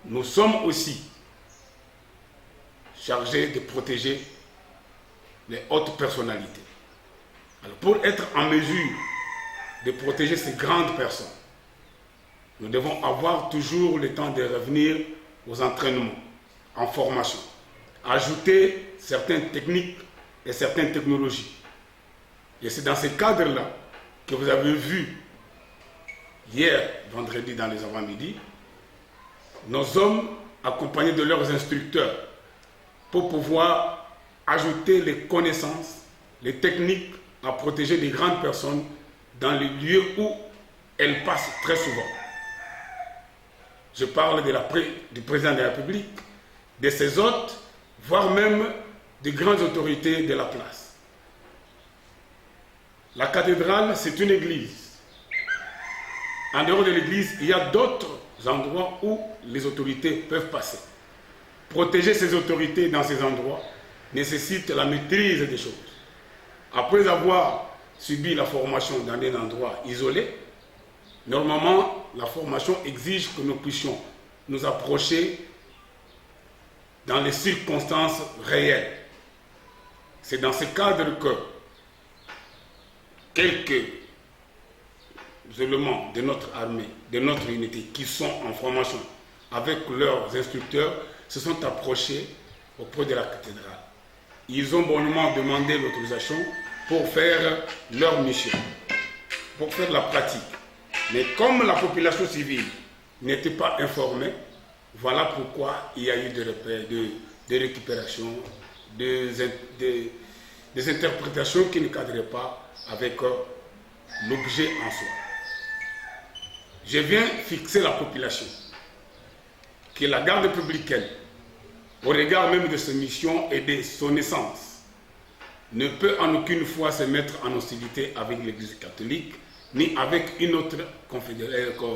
nous sommes aussi chargés de protéger les hautes personnalités. Alors, pour être en mesure de protéger ces grandes personnes, nous devons avoir toujours le temps de revenir aux entraînements, en formation, ajouter certaines techniques et certaines technologies. Et c'est dans ce cadre-là que vous avez vu hier, vendredi, dans les avant-midi, nos hommes accompagnés de leurs instructeurs pour pouvoir ajouter les connaissances, les techniques à protéger les grandes personnes dans les lieux où elles passent très souvent. Je parle du président de la République, de ses hôtes, voire même des grandes autorités de la place. La cathédrale, c'est une église. En dehors de l'église, il y a d'autres endroits où les autorités peuvent passer. Protéger ces autorités dans ces endroits nécessite la maîtrise des choses. Après avoir subi la formation dans un endroit isolé, normalement, la formation exige que nous puissions nous approcher dans les circonstances réelles. C'est dans ce cadre que quelques éléments de notre armée, de notre unité, qui sont en formation avec leurs instructeurs, se sont approchés auprès de la cathédrale. Ils ont bonnement demandé l'autorisation pour faire leur mission, pour faire la pratique. Mais comme la population civile n'était pas informée, voilà pourquoi il y a eu des récupérations, des interprétations qui ne cadraient pas avec l'objet en soi. Je viens fixer la population que la garde républicaine, au regard même de sa mission et de son essence, ne peut en aucune fois se mettre en hostilité avec l'Église catholique, ni avec une autre